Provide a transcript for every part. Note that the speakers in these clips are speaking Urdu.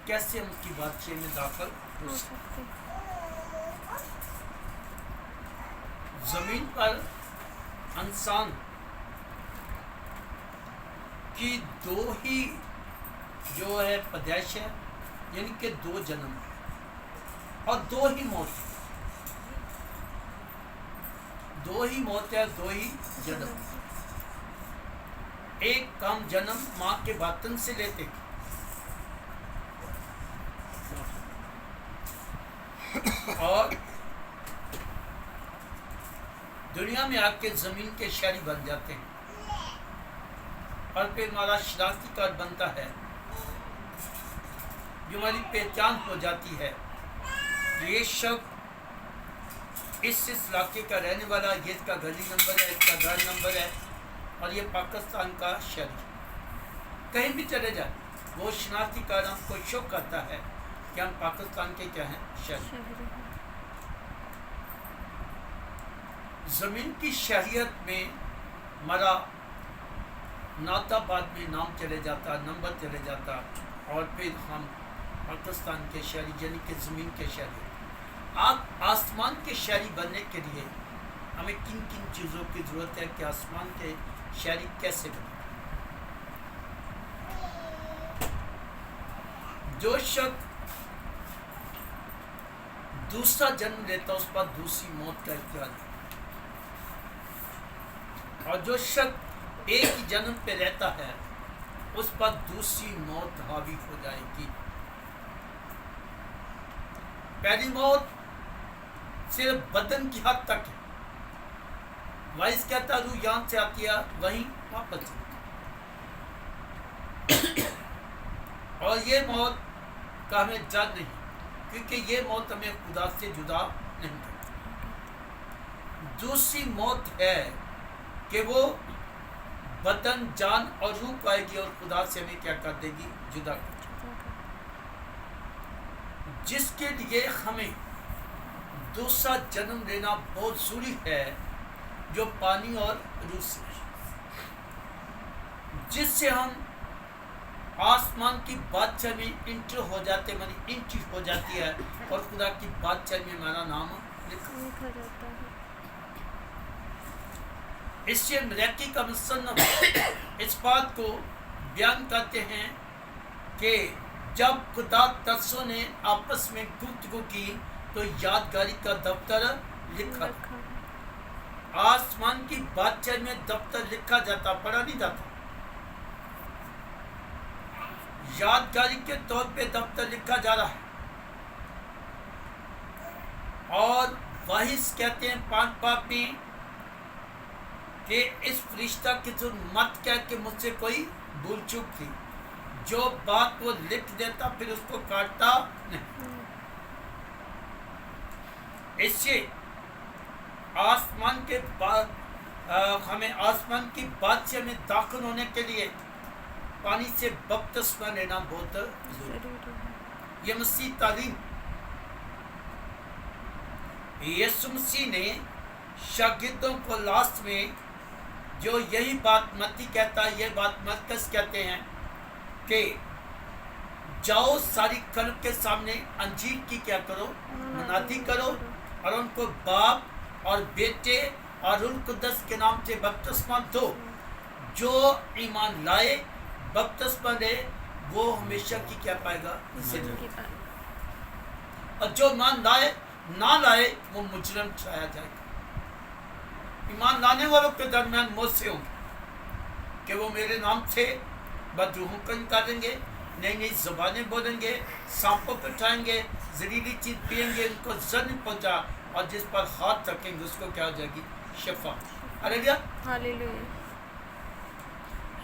کیسے ہم اس کی بادشاہی میں داخل ہو سکتے؟ زمین پر انسان کی دو ہی جو ہے پیدائش ہے، یعنی کہ دو جنم اور دو ہی موت ہے، دو ہی موت ہے، دو ہی جنم۔ ایک کم جنم ماں کے باطن سے لیتے اور دنیا میں آ کے زمین کے شہری بن جاتے ہیں، اور پھر ہمارا شناختی کارڈ بنتا ہے جو ہماری پہچان ہو جاتی ہے، یہ شخص اس علاقے کا رہنے والا، یہ اس کا گلی نمبر ہے، اس کا گھر نمبر ہے، اور یہ پاکستان کا شہری۔ کہیں بھی چلے جائیں وہ شناختی کارڈ ہم کو شو کرتا ہے کہ ہم پاکستان کے کیا ہیں، شہری۔ زمین کی شہریت میں ہمارا نعت آباد میں نام چلے جاتا، نمبر چلے جاتا، اور پھر ہم پاکستان کے شہری یعنی کہ زمین کے شہری۔ آپ آسمان کے شہری بننے کے لیے ہمیں کن کن چیزوں کی ضرورت ہے کہ آسمان کے شہری کیسے بنے؟ جو شخص دوسرا جنم لیتا اس پر دوسری موت کا اختیار ہے، اور جو شخص ایک ہی جنم پہ رہتا ہے اس پر دوسری موت حاوی ہو جائے گی۔ پہلی موت صرف بدن کی حد تک ہے، وائس کہتا ہے روح یہاں سے آتی ہے وہیں واپس اور یہ موت کا ہمیں ڈر نہیں، کیونکہ یہ موت ہمیں خدا سے جدا نہیں کرتی۔ دوسری موت ہے کہ وہ بدن، جان اور روح پائے گی اور خدا سے ہمیں کیا کر دے گی، جدا کر دے گی، جس کے لیے ہمیں دوسرا جنم لینا بہت ضروری ہے، جو پانی اور روح سے، جس سے ہم آسمان کی بادشاہ میں انٹر ہو جاتے، ہماری انٹری ہو جاتی ہے اور خدا کی بادشاہ میں ہمارا نام لکھا جاتا ہے۔ اس سے مریکی کا مصنف اس بات کو بیان کرتے ہیں کہ جب خدا ترسوں نے آپس میں گفتگو کی تو یادگاری کا دفتر لکھا۔ آسمان کی بادشاہ میں دفتر لکھا جاتا، پڑھا نہیں جاتا۔ یادگاری کے طور پہ دفتر لکھا جا رہا ہے، اور واحد کہتے ہیں 5 باب میں کہ اس فرشتہ کی ضرورت مت کہہ کہ مجھ سے کوئی بھول چوک تھی، جو بات وہ لکھ دیتا پھر اس کو کاٹتا نہیں۔ اس سے آسمان کے بعد ہمیں آسمان کی بادشاہ میں داخل ہونے کے لیے پانی سے بپتسمہ لینا بہت ضروری ہے۔ یہ مسیح تعلیم، یسوع مسیح نے شاگردوں کو لاسٹ میں جو یہی بات متی کہتا ہے، یہ بات مرکز کہتے ہیں کہ جاؤ ساری خلق کے سامنے انجیل کی کیا کرو، منادی کرو، اور ان کو باپ اور بیٹے اور روح القدس کے نام سے بپتسمہ دو۔ جو ایمان لائے، بپتسمہ لے، وہ ہمیشہ کی کیا پائے گا، زندگی۔ اور جو ایمان لائے نہ لائے وہ مجرم ٹھہرایا جائے گا۔ ایمان لانے والوں کے درمیان موسے ہوں گے کہ وہ میرے نام سے بدروحوں کو نکالیں گے، نئی نئی زبانیں بولیں گے، سانپوں پہ اٹھائیں گے، زہریلی چیز پئیں گے، ان کو زہر نہیں پہنچا، اور جس پر ہاتھ رکھیں گے اس کو کیا ہو جائے گی، شفا۔ ہاللیلویہ، ہاللیلویہ۔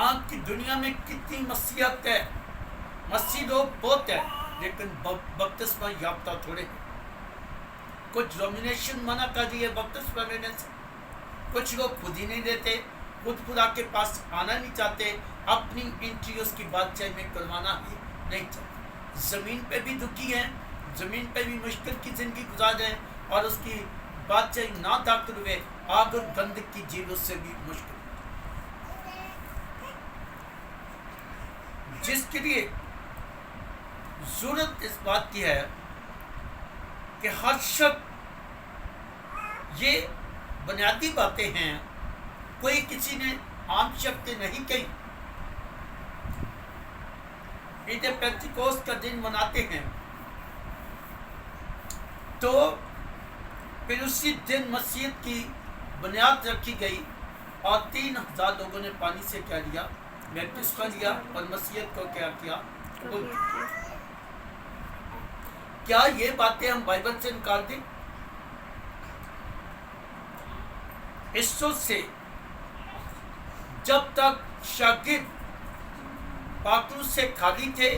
آج کی دنیا میں کتنی مسیحیت ہے، مسیح لوگ بہت ہیں لیکن بپتسمہ یافتہ تھوڑے ہیں۔ کچھ ڈومینیشن منع کر دی ہے بپتسمہ لینے سے، کچھ لوگ خود ہی نہیں دیتے، خود خدا کے پاس آنا نہیں چاہتے، اپنی انٹری اس کی بادشاہی میں کروانا ہی نہیں چاہتے۔ زمین پہ بھی دکھی ہیں، زمین پہ بھی مشکل کی زندگی گزار رہے ہیں، اور اس کی بادشاہی نہ داخل ہوئے، آگ اور گندگ کی جیل اس سے بھی مشکل، جس کے لیے ضرورت اس بات کی ہے کہ ہر شخص یہ بنیادی باتیں ہیں، کوئی کسی نے عام شخص نے نہیں کہی. عید پینتیکوست کا دن مناتے ہیں تو پھر اسی دن مسیحیت کی بنیاد رکھی گئی اور 3000 لوگوں نے پانی سے کیا لیا؟ بیپتسمہ لیا اور مسیحیت کو کیا کیا؟ قبول. کیا یہ باتیں ہم بائبل سے نکال دیں؟ اس سوچ سے جب تک شاگرد پاکرو سے خالی تھے،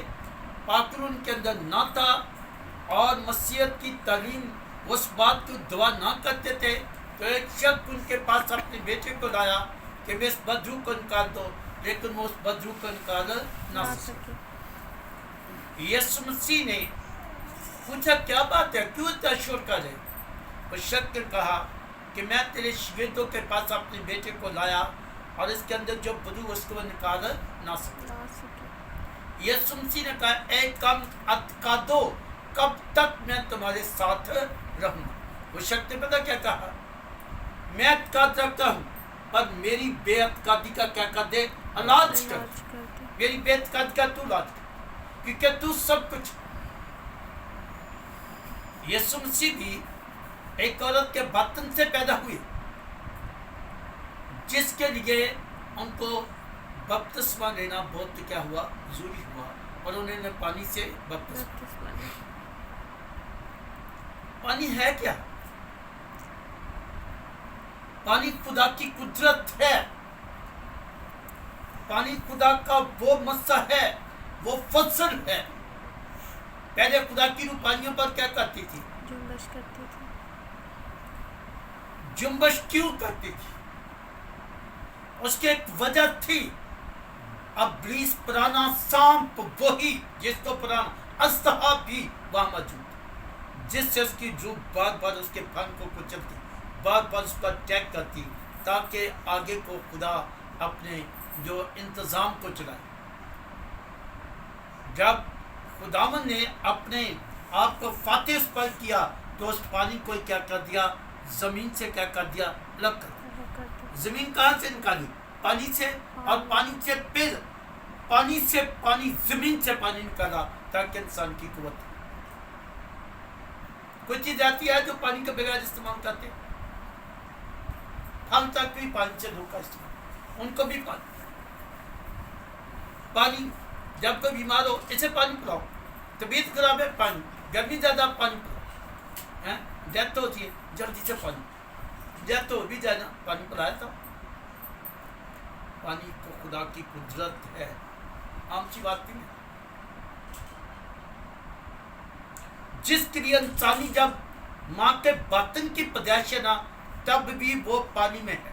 پاکرو ان کے اندر نہ تھا اور مسیحیت کی تعلیم اس بات کو دعا نہ کرتے تھے، تو ایک شخص ان کے پاس اپنے بیٹے کو لایا کہ میں اس بدرو کو نکال دو، لیکن وہ اس بدرو کو نکال نہ سکے. یسوع مسیح نے پوچھا کیا بات ہے، کیوں اتنا شور کر رہے؟ اس شخص نے کہا کہ میں تیرے شاگردوں کے پاس اپنے بیٹے کو لایا اور اس کے اندر جو بدو اس کو نکال نہ سکے. یسوع مسیح نے کہا اے کم اعتقادو، کب تک میں تمہارے ساتھ رہوں؟ وہ شخص نے پتہ کیا کہا؟ میں اعتقاد رکھتا ہوں پر میری بے اعتقادی کا کیا کر دے؟ علاج کر. میری بے اعتقادی کا تو علاج کر، کیونکہ تو سب کچھ. یسوع مسیح بھی ایک عورت کے باطن سے پیدا ہوئے جس کے لیے ان کو بپتسمہ لینا بہت کیا ہوا؟ ضروری ہوا، اور انہوں نے پانی سے بپتسمہ. پانی ہے کیا؟ پانی خدا کی قدرت ہے، پانی خدا کا وہ مسا ہے، وہ فضل ہے. پہلے خدا کی روح پانیوں پر کیا کرتی تھی؟ جنبش کرتی تھی. جنبش کیوں کرتی تھی؟ اس کی ایک وجہ تھی. ابلیس پرانا سانپ وہی جس کو پرانا اصحاب بھی وہاں موجود، جس سے اس کی روح بار بار اس کے پھن کو کچلتی، بار بار اس پر اٹیک کرتی تاکہ آگے کو خدا اپنے جو انتظام کو چلائے. جب خداوند نے اپنے آپ کو فاتح اس پر کیا تو اس پانی کو کیا کر دیا؟ زمین سے کیا کر دیا؟ الگ کر دیا. زمین کہاں سے نکالی؟ پانی سے. اور پانی سے پھر زمین سے پانی نکالا تاکہ انسان کی قوت. کوئی چیز آتی ہے جو پانی کے بغیر استعمال کرتے ہیں، ہم تک بھی پانی سے دھوکا استعمال، ان کو بھی پانی جب کوئی بیمار ہو اسے پانی پلاؤ، طبیعت خراب ہے پانی، گرمی زیادہ پانی پلاؤ، ڈیتھ ہوتی ہے جلدی سے پانی، ڈیتھ ہو بھی جائے نا پانی پلایا تھا. پانی کو خدا کی قدرت ہے، عام سی بات نہیں ہے. جس کے لیے انسانی جب ماں کے باطن کی پیدائش ہے نا تب بھی وہ پانی میں ہے.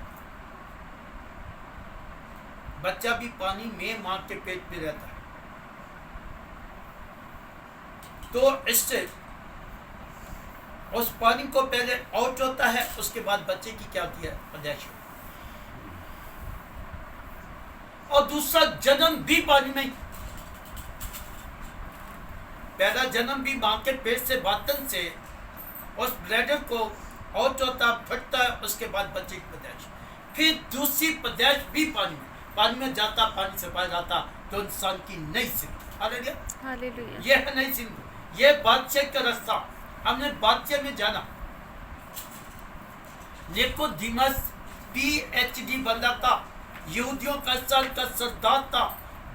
بچہ بھی پانی میں ماں کے پیٹ میں رہتا ہے. تو اس سے اس پانی کو پہلے آؤٹ ہوتا ہے، اس کے بعد بچے کی کیا ہوتی ہے؟ پیدائش. اور دوسرا جنم بھی پانی میں، پہلا جنم بھی ماں کے پیٹ سے باطن سے اس بلیڈر کو آؤٹ ہوتا پھٹتا ہے، اس کے بعد بچے کی پیدائش. پھر دوسری پیدائش بھی پانی میں جاتا، پانی سے باہر آتا تو انسان کی نئی زندگی. ہاللیلویہ. یہ ہے نئی زندگی، یہ بادشاہ کا رستہ. ہم نے بادشاہ میں جانا. نیکودیمس PhD بندہ تھا، یہودیوں کا سردار تھا،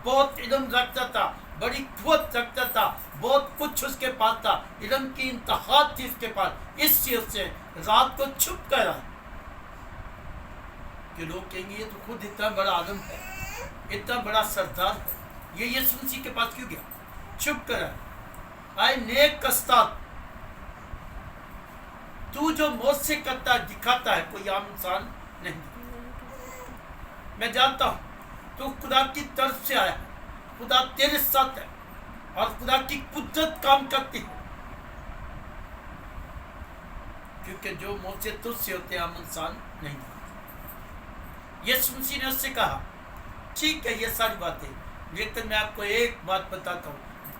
بہت علم رکھتا تھا، بڑی قوت رکھتا تھا، بہت کچھ اس کے پاس تھا، علم کی انتہا تھی اس کے پاس. اس چیز سے رات کو چھپ کر آئے کہ لوگ کہیں گے یہ تو خود اتنا بڑا عالم ہے، اتنا بڑا سردار ہے، یہ یسوع مسیح کے پاس کیوں گیا؟ چھپ کر آئے. نیک استاد، تو جو موت سے کرتا ہے دکھاتا ہے، کوئی عام انسان نہیں. میں جانتا ہوں تو خدا کی طرف سے آیا ہے، خدا تیرے ساتھ ہے اور خدا کی قدرت کام کرتی ہے، کیونکہ جو موت سے تجھ سے ہوتے عام انسان نہیں. یسوع مسیح نے اس سے کہا ٹھیک ہے یہ ساری باتیں، لیکن میں آپ کو ایک بات بتاتا ہوں،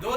2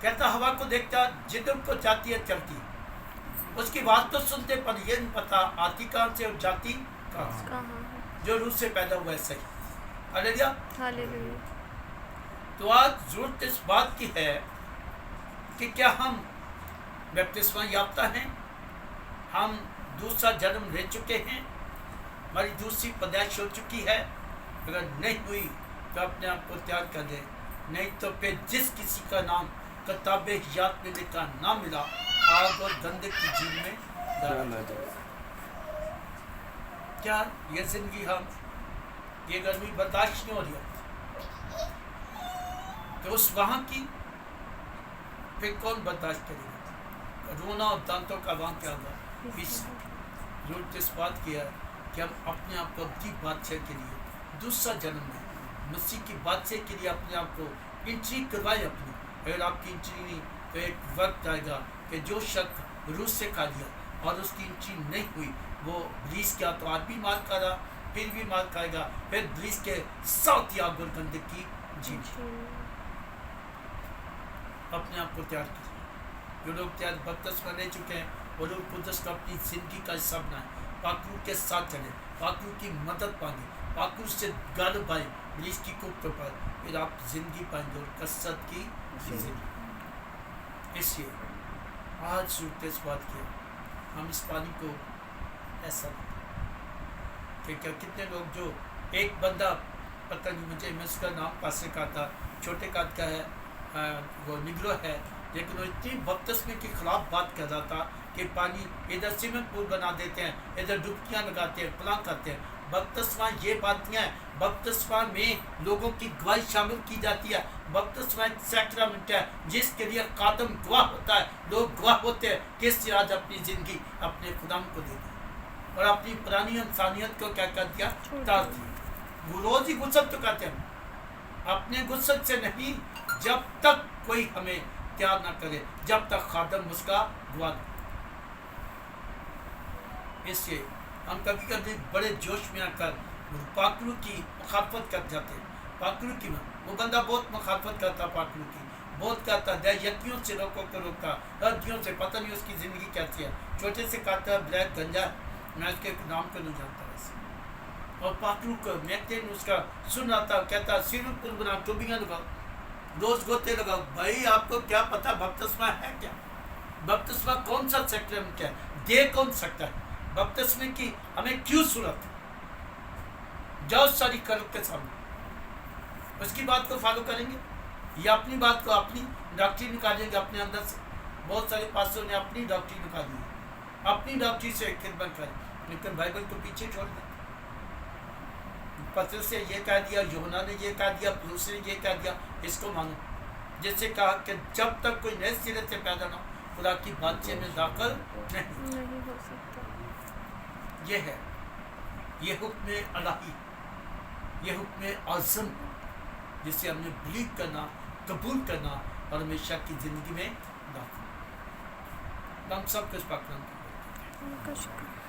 کہتا ہوا کو دیکھتا جدھر کو جاتی ہے چلتی، اس کی بات تو سنتے پر یہ نہیں پتا آتی کہاں سے اور جاتی کہاں سے، کہاں ہے؟ جو روح سے پیدا ہوا ہے صحیح۔ ہاللیلویا۔ ہاللیلویا۔ تو آج ضرورت اس بات کی ہے کہ کیا ہم بپتسمہ یافتہ ہیں، ہم دوسرا جنم لے چکے ہیں، ہماری دوسری پیدائش ہو چکی ہے؟ اگر نہیں ہوئی تو اپنے آپ کو تیار کر دیں، نہیں تو پھر جس کسی کا نام کتاب حیات میں لکھا نہ ملا، آگ اور گندک کی جھیل میں ڈالا جائے۔ کیا یہ زندگی ہم یہ گرمی برداشت نہیں ہو رہی ہے تو اس وہاں کی پھر کون برداشت کرے گا؟ رونا اور دانتوں کا وہاں کیا ہوگا؟ اس ضرورت اس بات کی ہے کہ ہم اپنے آپ کو ابدی بادشاہ کے لیے دوسرا جنم میں مسیح کی بادشاہ کے لیے اپنے آپ کو انٹری کروائے اپنی۔ اگر آپ کی انٹری نہیں تو ایک وقت آئے گا کہ جو شخص روح سے کھا لیا اور اس کی انٹری نہیں ہوئی، وہ ابلیس کیا تو آج بھی مار کھا رہا، پھر بھی مار کھائے گا، پھر ابلیس کے ساتھ ہی آگ اور گندک کی جھیل۔ اپنے آپ کو تیار کیجیے۔ جو لوگ تیار بپتسمہ لے چکے ہیں وہ لوگ قدس کو اپنی زندگی کا حصہ بنائیں، پاک روح کے ساتھ چلیں، پاک روح کی مدد مانگیں، پاک روح سے غالب آئیں ابلیس کی کوفت پر، پھر آپ زندگی پائیں گے اور کثرت کی زندگی۔ اس لیے آج ضرورت اس بات کی ہم اس پانی کو ایسا کہ کتنے لوگ جو ایک بندہ پتہ نہیں مجھے میں اس کا نام پاسے کا تھا، چھوٹے قد کا ہے، وہ نگرو ہے، لیکن وہ اتنی بپتسمے کے خلاف بات کر رہا تھا کہ پانی ادھر سیمنٹ پول بنا دیتے ہیں، ادھر ڈبکیاں لگاتے ہیں، فلاں کرتے ہیں۔ بپتسمہ یہ بات نہیں ہے، بپتسمہ میں لوگوں کی گواہی شامل کی جاتی ہے۔ بپتسمہ ایک سیکرامنٹ ہے جس کے لیے خادم گواہ ہوتا ہے، لوگ گواہ ہوتے ہیں کہ اس سے آج اپنی زندگی اپنے خدا کو دے دی اور اپنی پرانی انسانیت کو کیا کر دیا؟ ٹال دیا۔ وہ روز ہی غسل تو کرتے ہیں، اپنے غسل سے نہیں، جب تک کوئی ہمیں تیار نہ کرے، جب تک خادم اس کا گواہ نہ۔ اس لیے ہم کبھی کبھی بڑے جوش میں آ کر پاکلو کی مخالفت کر جاتے ہیں۔ پاکلو کی وہ بندہ بہت مخالفت کرتا، پاکلو کی بہت کرتا، دیہیتیوں سے لوگوں کو روکتا، ردیوں سے، پتہ نہیں اس کی زندگی کیسی ہے، چھوٹے سے کہتا بلیک گنجا، میں اس کے نام کو نہیں جانتا ویسے۔ اور پاکلو کو میکتے اس کا سن رہا تھا، کہتا سیرت پل بنا، ٹوبیاں لگاؤ، روز گوتے لگاؤ۔ بھائی آپ کو کیا پتا بپتسمہ ہے کیا؟ بپتسمہ کون سا سیکرمنٹ ہے؟ دے کون سکتا ہے؟ بپتسمے کی ہمیں کیوں صورت ہے؟ جاؤ ساری کرب کے سامنے اس کی بات کو فالو کریں گے یا اپنی بات کو اپنی ڈاکٹری نکالیں گے اپنے اندر سے؟ بہت سارے پاسوں نے اپنی ڈاکٹری نکالی ہے، اپنی ڈاکٹری سے خدمت کریں، لیکن بائبل کو پیچھے چھوڑ دیں۔ پترس سے یہ کہہ دیا، یوحنا نے یہ کہہ دیا، پولس نے یہ کہہ دیا، اس کو مانو، جس سے کہا کہ جب تک کوئی نئے سرے سے پیدا نہ ہو خدا کی بادشاہی میں داخل نہیں ہو سکتا۔ یہ ہے، یہ حکم الہی، یہ حکم اعظم جسے ہم نے بلیو کرنا، قبول کرنا اور ہمیشہ کی زندگی میں داخل۔ ہم سب کچھ پاک نام کی بات کرتے ہیں۔